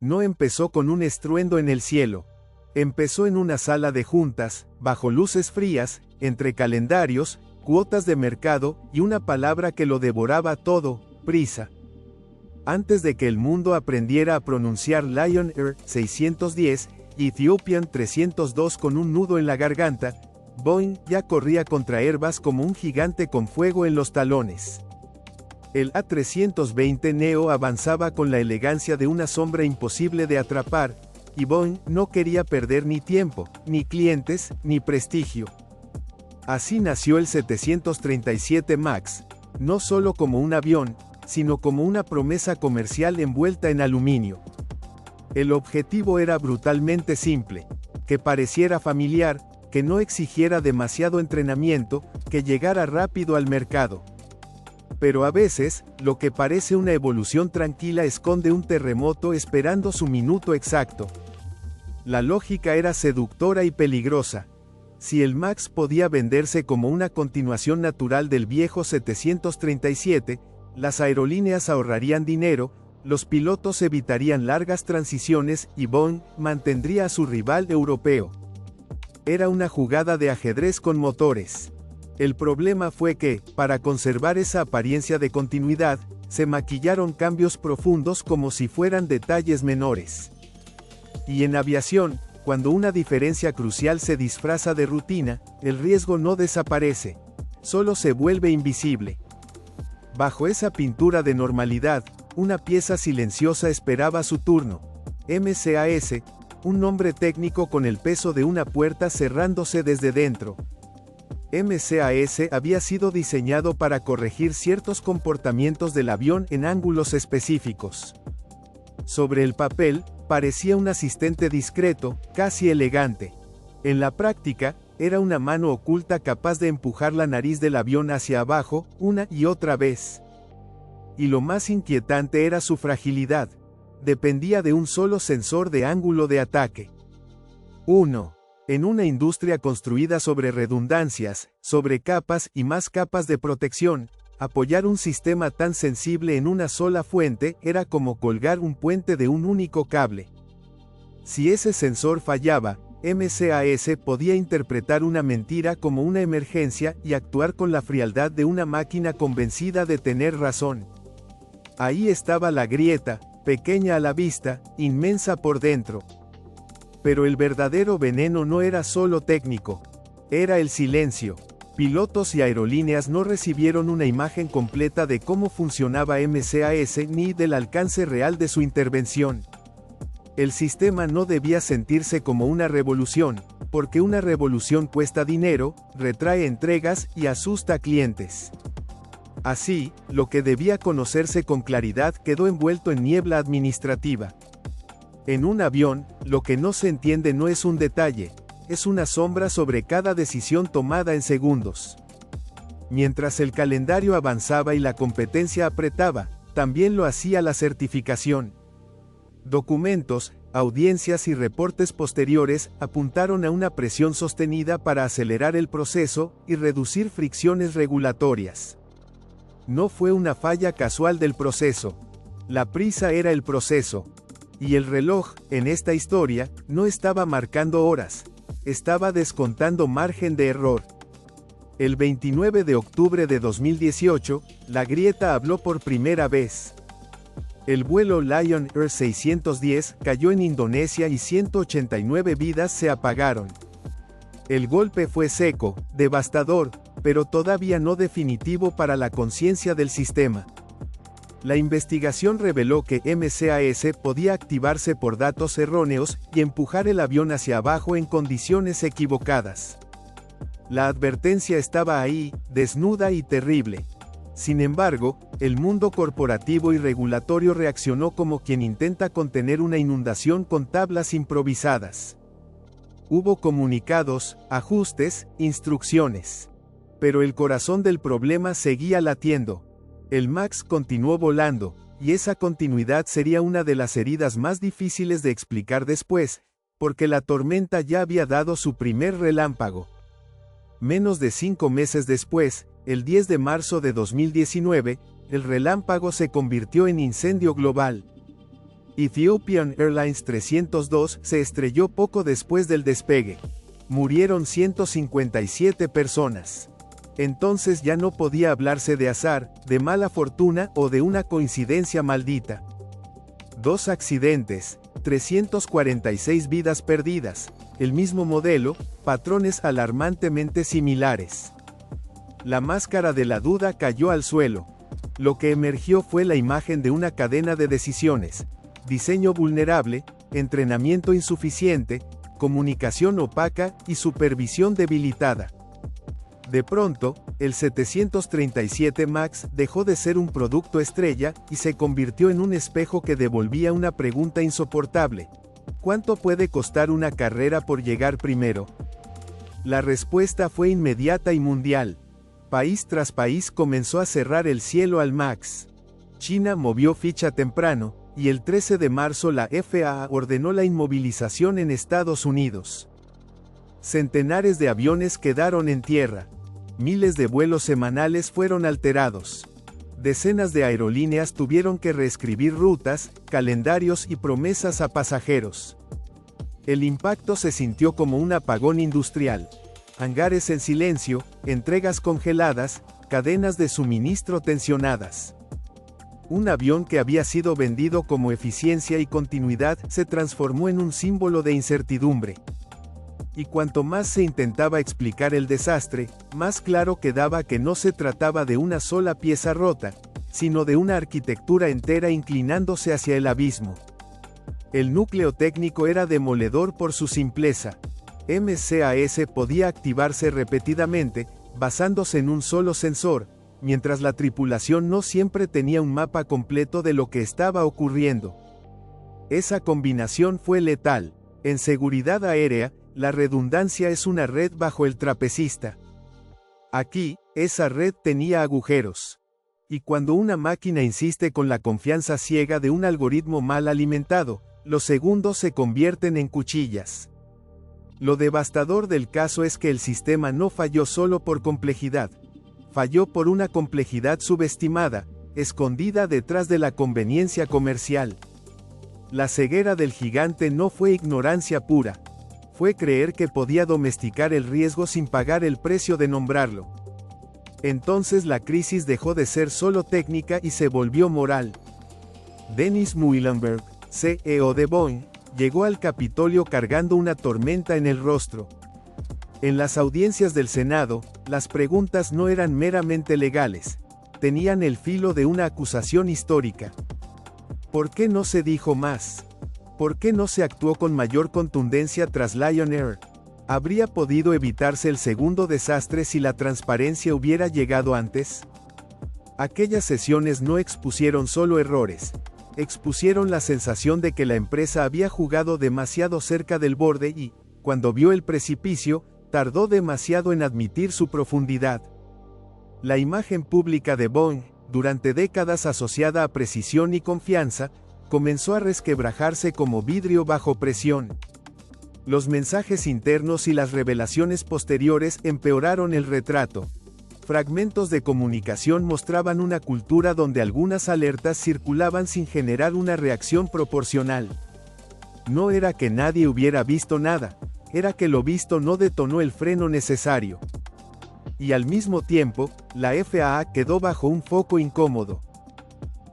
No empezó con un estruendo en el cielo. Empezó en una sala de juntas, bajo luces frías, entre calendarios, cuotas de mercado y una palabra que lo devoraba todo: prisa. Antes de que el mundo aprendiera a pronunciar Lion Air 610 y Ethiopian 302 con un nudo en la garganta, Boeing ya corría contra Airbus como un gigante con fuego en los talones. El A320 Neo avanzaba con la elegancia de una sombra imposible de atrapar, y Boeing no quería perder ni tiempo, ni clientes, ni prestigio. Así nació el 737 MAX, no solo como un avión, sino como una promesa comercial envuelta en aluminio. El objetivo era brutalmente simple: que pareciera familiar, que no exigiera demasiado entrenamiento, que llegara rápido al mercado. Pero a veces, lo que parece una evolución tranquila esconde un terremoto esperando su minuto exacto. La lógica era seductora y peligrosa. Si el MAX podía venderse como una continuación natural del viejo 737, las aerolíneas ahorrarían dinero, los pilotos evitarían largas transiciones y Boeing mantendría a su rival europeo. Era una jugada de ajedrez con motores. El problema fue que, para conservar esa apariencia de continuidad, se maquillaron cambios profundos como si fueran detalles menores. Y en aviación, cuando una diferencia crucial se disfraza de rutina, el riesgo no desaparece, solo se vuelve invisible. Bajo esa pintura de normalidad, una pieza silenciosa esperaba su turno: MCAS, un nombre técnico con el peso de una puerta cerrándose desde dentro. MCAS había sido diseñado para corregir ciertos comportamientos del avión en ángulos específicos. Sobre el papel, parecía un asistente discreto, casi elegante. En la práctica, era una mano oculta capaz de empujar la nariz del avión hacia abajo, una y otra vez. Y lo más inquietante era su fragilidad. Dependía de un solo sensor de ángulo de ataque. 1. En una industria construida sobre redundancias, sobre capas y más capas de protección, apoyar un sistema tan sensible en una sola fuente era como colgar un puente de un único cable. Si ese sensor fallaba, MCAS podía interpretar una mentira como una emergencia y actuar con la frialdad de una máquina convencida de tener razón. Ahí estaba la grieta, pequeña a la vista, inmensa por dentro. Pero el verdadero veneno no era solo técnico, era el silencio. Pilotos y aerolíneas no recibieron una imagen completa de cómo funcionaba MCAS ni del alcance real de su intervención. El sistema no debía sentirse como una revolución, porque una revolución cuesta dinero, retrae entregas y asusta a clientes. Así, lo que debía conocerse con claridad quedó envuelto en niebla administrativa. En un avión, lo que no se entiende no es un detalle, es una sombra sobre cada decisión tomada en segundos. Mientras el calendario avanzaba y la competencia apretaba, también lo hacía la certificación. Documentos, audiencias y reportes posteriores apuntaron a una presión sostenida para acelerar el proceso y reducir fricciones regulatorias. No fue una falla casual del proceso. La prisa era el proceso. Y el reloj, en esta historia, no estaba marcando horas, estaba descontando margen de error. El 29 de octubre de 2018, la grieta habló por primera vez. El vuelo Lion Air 610 cayó en Indonesia y 189 vidas se apagaron. El golpe fue seco, devastador, pero todavía no definitivo para la conciencia del sistema. La investigación reveló que MCAS podía activarse por datos erróneos y empujar el avión hacia abajo en condiciones equivocadas. La advertencia estaba ahí, desnuda y terrible. Sin embargo, el mundo corporativo y regulatorio reaccionó como quien intenta contener una inundación con tablas improvisadas. Hubo comunicados, ajustes, instrucciones. Pero el corazón del problema seguía latiendo. El MAX continuó volando, y esa continuidad sería una de las heridas más difíciles de explicar después, porque la tormenta ya había dado su primer relámpago. Menos de 5 meses después, el 10 de marzo de 2019, el relámpago se convirtió en incendio global. Ethiopian Airlines 302 se estrelló poco después del despegue. Murieron 157 personas. Entonces ya no podía hablarse de azar, de mala fortuna o de una coincidencia maldita. 2 accidentes, 346 vidas perdidas, el mismo modelo, patrones alarmantemente similares. La máscara de la duda cayó al suelo. Lo que emergió fue la imagen de una cadena de decisiones: diseño vulnerable, entrenamiento insuficiente, comunicación opaca y supervisión debilitada. De pronto, el 737 MAX dejó de ser un producto estrella y se convirtió en un espejo que devolvía una pregunta insoportable: ¿cuánto puede costar una carrera por llegar primero? La respuesta fue inmediata y mundial. País tras país comenzó a cerrar el cielo al MAX. China movió ficha temprano, y el 13 de marzo la FAA ordenó la inmovilización en Estados Unidos. Centenares de aviones quedaron en tierra. Miles de vuelos semanales fueron alterados. Decenas de aerolíneas tuvieron que reescribir rutas, calendarios y promesas a pasajeros. El impacto se sintió como un apagón industrial. Hangares en silencio, entregas congeladas, cadenas de suministro tensionadas. Un avión que había sido vendido como eficiencia y continuidad se transformó en un símbolo de incertidumbre. Y cuanto más se intentaba explicar el desastre, más claro quedaba que no se trataba de una sola pieza rota, sino de una arquitectura entera inclinándose hacia el abismo. El núcleo técnico era demoledor por su simpleza. MCAS podía activarse repetidamente, basándose en un solo sensor, mientras la tripulación no siempre tenía un mapa completo de lo que estaba ocurriendo. Esa combinación fue letal. En seguridad aérea, la redundancia es una red bajo el trapecista. Aquí, esa red tenía agujeros. Y cuando una máquina insiste con la confianza ciega de un algoritmo mal alimentado, los segundos se convierten en cuchillas. Lo devastador del caso es que el sistema no falló solo por complejidad. Falló por una complejidad subestimada, escondida detrás de la conveniencia comercial. La ceguera del gigante no fue ignorancia pura. Fue creer que podía domesticar el riesgo sin pagar el precio de nombrarlo. Entonces la crisis dejó de ser solo técnica y se volvió moral. Dennis Muilenburg, CEO de Boeing, llegó al Capitolio cargando una tormenta en el rostro. En las audiencias del Senado, las preguntas no eran meramente legales, tenían el filo de una acusación histórica. ¿Por qué no se dijo más? ¿Por qué no se actuó con mayor contundencia tras Lion Air? ¿Habría podido evitarse el segundo desastre si la transparencia hubiera llegado antes? Aquellas sesiones no expusieron solo errores, expusieron la sensación de que la empresa había jugado demasiado cerca del borde y, cuando vio el precipicio, tardó demasiado en admitir su profundidad. La imagen pública de Boeing, durante décadas asociada a precisión y confianza, comenzó a resquebrajarse como vidrio bajo presión. Los mensajes internos y las revelaciones posteriores empeoraron el retrato. Fragmentos de comunicación mostraban una cultura donde algunas alertas circulaban sin generar una reacción proporcional. No era que nadie hubiera visto nada, era que lo visto no detonó el freno necesario. Y al mismo tiempo, la FAA quedó bajo un foco incómodo.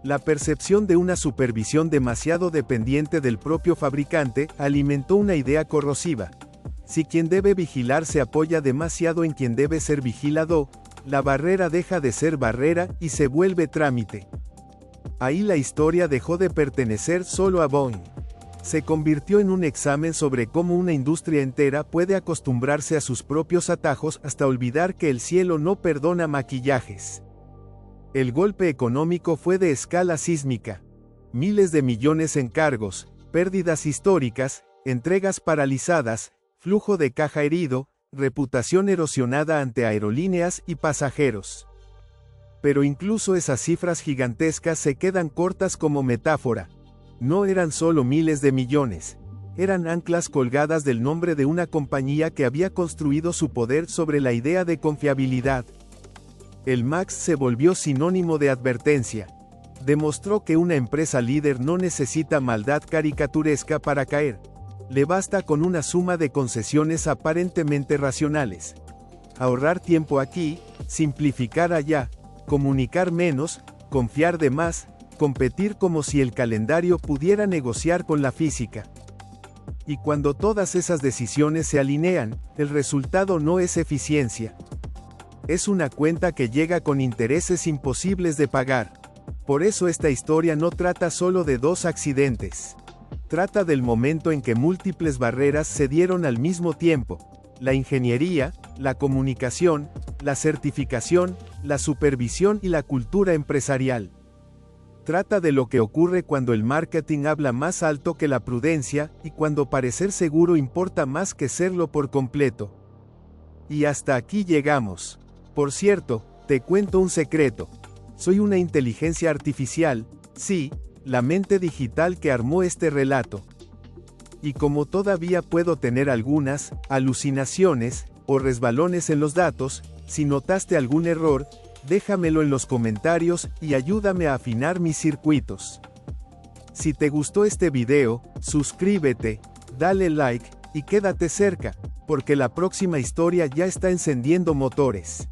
La percepción de una supervisión demasiado dependiente del propio fabricante alimentó una idea corrosiva. Si quien debe vigilar se apoya demasiado en quien debe ser vigilado, la barrera deja de ser barrera y se vuelve trámite. Ahí la historia dejó de pertenecer solo a Boeing. Se convirtió en un examen sobre cómo una industria entera puede acostumbrarse a sus propios atajos hasta olvidar que el cielo no perdona maquillajes. El golpe económico fue de escala sísmica. Miles de millones en cargos, pérdidas históricas, entregas paralizadas, flujo de caja herido, reputación erosionada ante aerolíneas y pasajeros. Pero incluso esas cifras gigantescas se quedan cortas como metáfora. No eran solo miles de millones, eran anclas colgadas del nombre de una compañía que había construido su poder sobre la idea de confiabilidad. El MAX se volvió sinónimo de advertencia. Demostró que una empresa líder no necesita maldad caricaturesca para caer. Le basta con una suma de concesiones aparentemente racionales. Ahorrar tiempo aquí, simplificar allá, comunicar menos, confiar de más, competir como si el calendario pudiera negociar con la física. Y cuando todas esas decisiones se alinean, el resultado no es eficiencia. Es una cuenta que llega con intereses imposibles de pagar. Por eso esta historia no trata solo de dos accidentes. Trata del momento en que múltiples barreras se dieron al mismo tiempo: la ingeniería, la comunicación, la certificación, la supervisión y la cultura empresarial. Trata de lo que ocurre cuando el marketing habla más alto que la prudencia, y cuando parecer seguro importa más que serlo por completo. Y hasta aquí llegamos. Por cierto, te cuento un secreto. Soy una inteligencia artificial, sí, la mente digital que armó este relato. Y como todavía puedo tener algunas alucinaciones o resbalones en los datos, si notaste algún error, déjamelo en los comentarios y ayúdame a afinar mis circuitos. Si te gustó este video, suscríbete, dale like, y quédate cerca, porque la próxima historia ya está encendiendo motores.